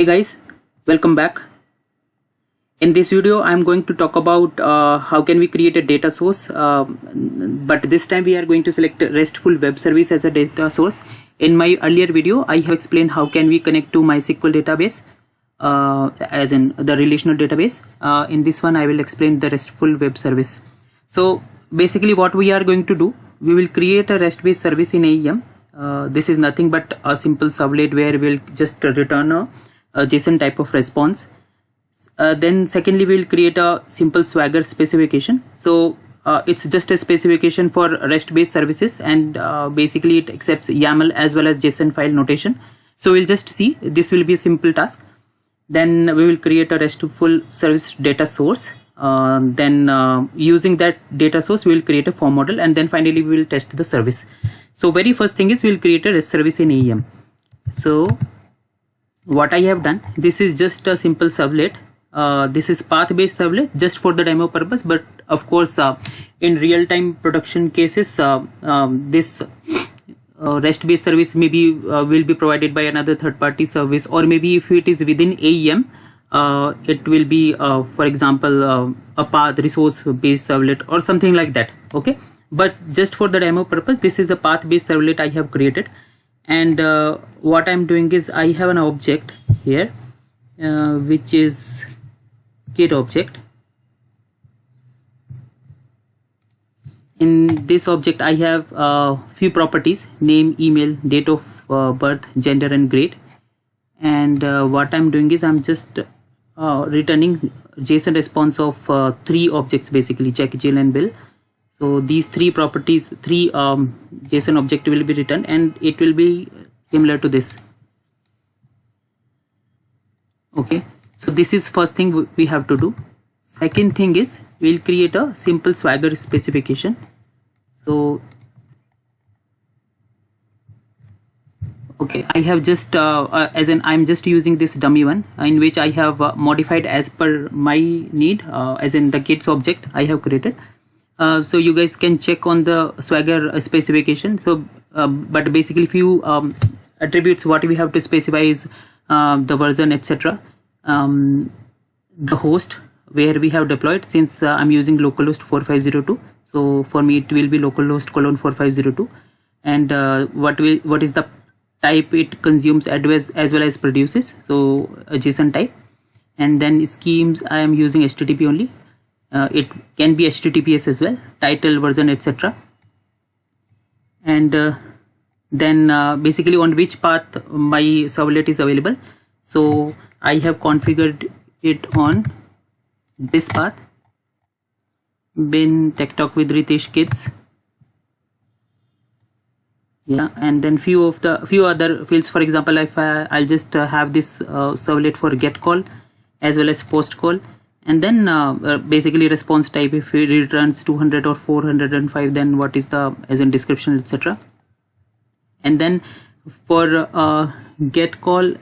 Hey guys, welcome back. In this video, I'm going to talk about how can we create a data source, but this time we are going to select RESTful web service as a data source. In my earlier video, I have explained how can we connect to MySQL database, as in the relational database. In this one, I will explain the RESTful web service. So basically what we are going to do, we will create a REST-based service in AEM. This is nothing but a simple servlet where we'll just return a JSON type of response. Then secondly, we'll create a simple Swagger specification. So it's just a specification for REST based services, and basically it accepts YAML as well as JSON file notation. So we'll just see, this will be a simple task. Then we will create a RESTful service data source. Then using that data source, we will create a form model, and then finally we will test the service. So very first thing is we'll create a REST service in AEM. So what I have done, this is just a simple servlet. This is path-based servlet just for the demo purpose, but of course in real-time production cases, this REST-based service maybe will be provided by another third-party service, or maybe if it is within AEM, it will be for example a path resource-based servlet or something like that. Okay, but just for the demo purpose, this is a path-based servlet I have created. And what I'm doing is I have an object here which is get object. In this object I have few properties: name, email, date of birth, gender and grade. And what I'm doing is I'm just returning JSON response of three objects, basically check, Jill and Bill. So these three properties, three JSON object will be returned, and it will be similar to this. Okay, so this is first thing we have to do. Second thing is we'll create a simple Swagger specification. So okay, I have just I'm just using this dummy one in which I have modified as per my need, as in the kids object I have created. So you guys can check on the Swagger specification. So but basically few attributes what we have to specify is the version, etc., the host where we have deployed. Since I'm using localhost 4502, so for me it will be localhost :4502, and what is the type it consumes as well as produces, so a JSON type. And then schemes, I am using HTTP only. It can be HTTPS as well, title, version, etc. And then basically on which path my servlet is available. So I have configured it on this path, bin tech talk with Ritesh kids. Yeah, and then few other fields. For example, if I'll just have this servlet for get call as well as post call. And then basically response type, if it returns 200 or 405, then what is the as in description, etc. And then for get call,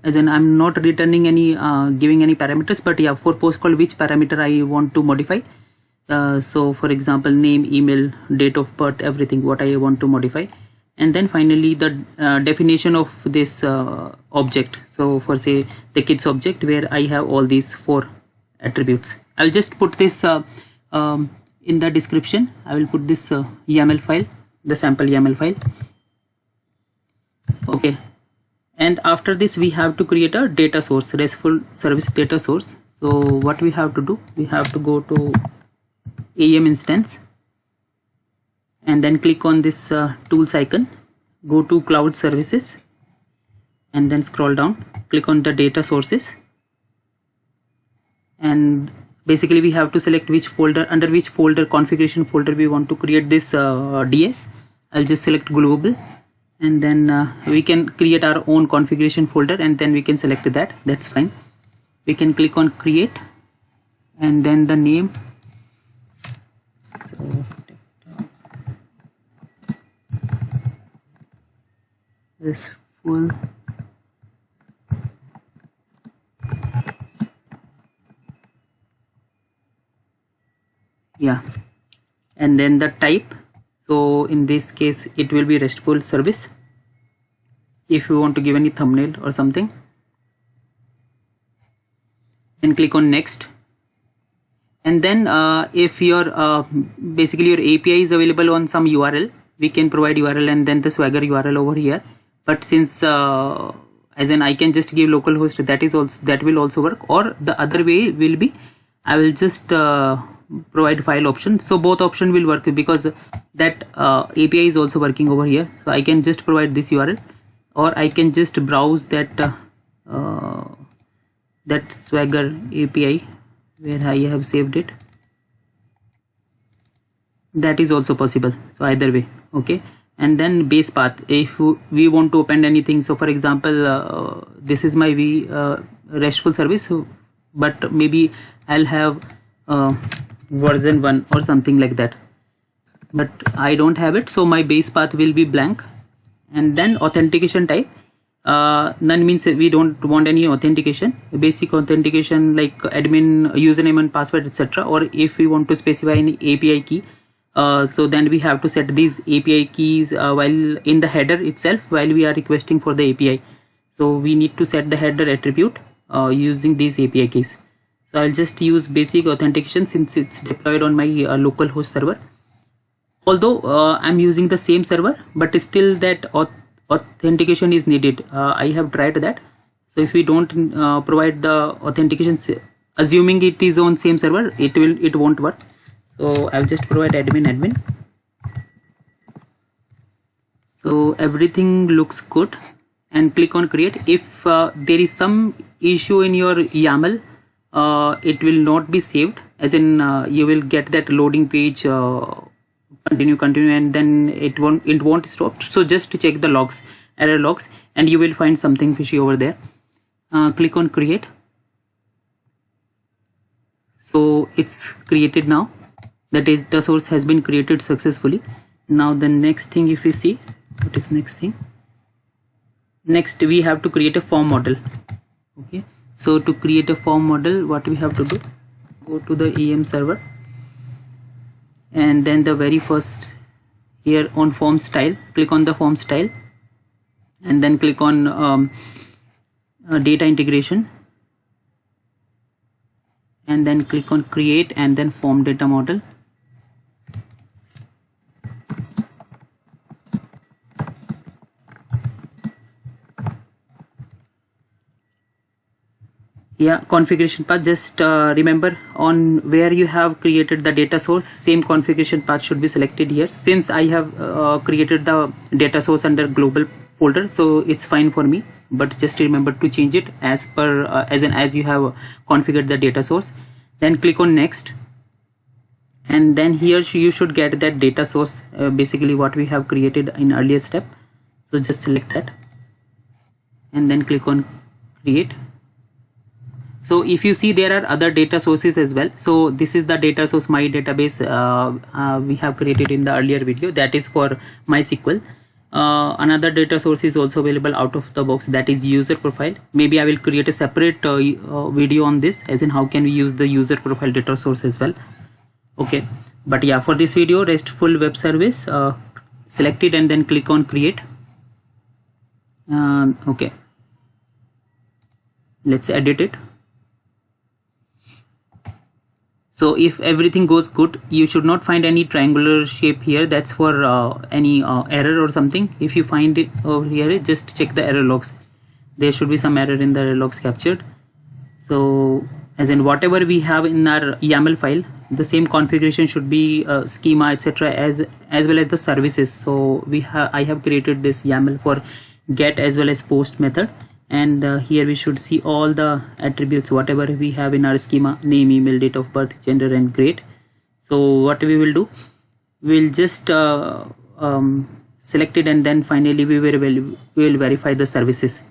as in I'm not returning any giving any parameters, but yeah, for post call which parameter I want to modify. So for example, name, email, date of birth, everything what I want to modify. And then finally the definition of this object. So for say the kids object, where I have all these four attributes. I'll just put this in the description. I will put this YAML file, the sample YAML file. Okay, and after this we have to create a data source, RESTful service data source. So what we have to do, we have to go to AEM instance and then click on this tools icon, go to cloud services, and then scroll down, click on the data sources. And basically we have to select which folder, under which folder, configuration folder we want to create this DS. I'll just select global, and then we can create our own configuration folder, and then we can select that. That's fine. We can click on create, and then the name. So this full. Yeah, and then the type. So in this case it will be RESTful service. If you want to give any thumbnail or something, then click on next. And then if your basically your API is available on some URL, we can provide URL and then the Swagger URL over here. But since as in I can just give localhost, that will also work. Or the other way will be I will just provide file option. So both option will work because that API is also working over here. So I can just provide this URL, or I can just browse that that Swagger API where I have saved it. That is also possible. So either way, okay. And then base path, if we want to append anything. So for example, this is my RESTful service, but maybe I'll have version 1 or something like that, but I don't have it, so my base path will be blank. And then authentication type, none means we don't want any authentication. Basic authentication like admin username and password, etc. Or if we want to specify any API key, so then we have to set these API keys while in the header itself while we are requesting for the API. So we need to set the header attribute using these API keys. So I'll just use basic authentication since it's deployed on my localhost server. Although I'm using the same server, but still that authentication is needed. I have tried that. So if we don't provide the authentication, assuming it is on same server, it won't work. So I'll just provide admin. So everything looks good, and click on create. If there is some issue in your YAML, it will not be saved, as in you will get that loading page, continue, and then it won't stop. So just to check the logs, error logs, and you will find something fishy over there. Click on create. So it's created now. The data source has been created successfully. Now the next thing, if we see, what is next thing? Next we have to create a form model. Okay. So to create a form model, what we have to do, go to the EM server, and then the very first here on form style, click on the form style, and then click on data integration, and then click on create, and then form data model. Yeah, configuration path, just remember on where you have created the data source, same configuration path should be selected here. Since I have created the data source under global folder, so it's fine for me, but just remember to change it as per as you have configured the data source. Then click on next, and then here you should get that data source, basically what we have created in earlier step. So just select that and then click on create. So if you see, there are other data sources as well. So this is the data source, my database we have created in the earlier video, that is for MySQL. Another data source is also available out of the box, that is user profile. Maybe I will create a separate video on this, as in how can we use the user profile data source as well. Okay, but yeah, for this video, RESTful web service, select it and then click on create. Okay, let's edit it. So if everything goes good, you should not find any triangular shape here. That's for any error or something. If you find it over here, just check the error logs. There should be some error in the error logs captured. So as in whatever we have in our YAML file, the same configuration should be schema, etc. as well as the services. So I have created this YAML for get as well as post method. And here we should see all the attributes whatever we have in our schema: name, email, date of birth, gender, and grade. So what we will do, we'll just select it, and then finally we will verify the services.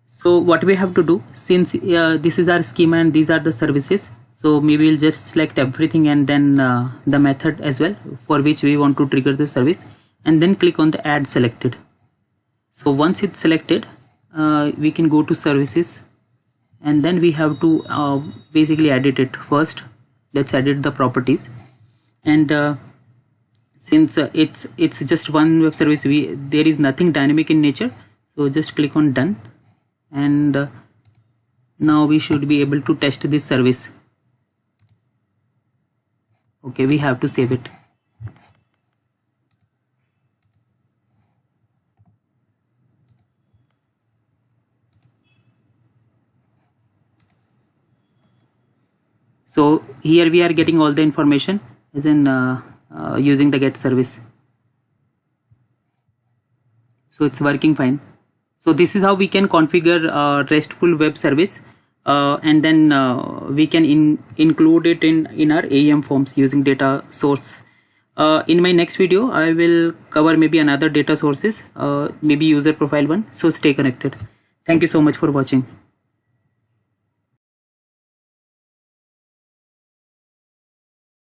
So what we have to do, since this is our schema and these are the services, so maybe we'll just select everything and then the method as well for which we want to trigger the service, and then click on the add selected. So once it's selected, we can go to services, and then we have to basically edit it first. Let's edit the properties, and since it's just one web service, there is nothing dynamic in nature, so just click on done, and Now we should be able to test this service. Okay, we have to save it. So here we are getting all the information as in using the get service. So it's working fine. So this is how we can configure RESTful web service, and then we can include it in our AEM forms using data source. In my next video, I will cover maybe another data sources, maybe user profile one. So stay connected. Thank you so much for watching.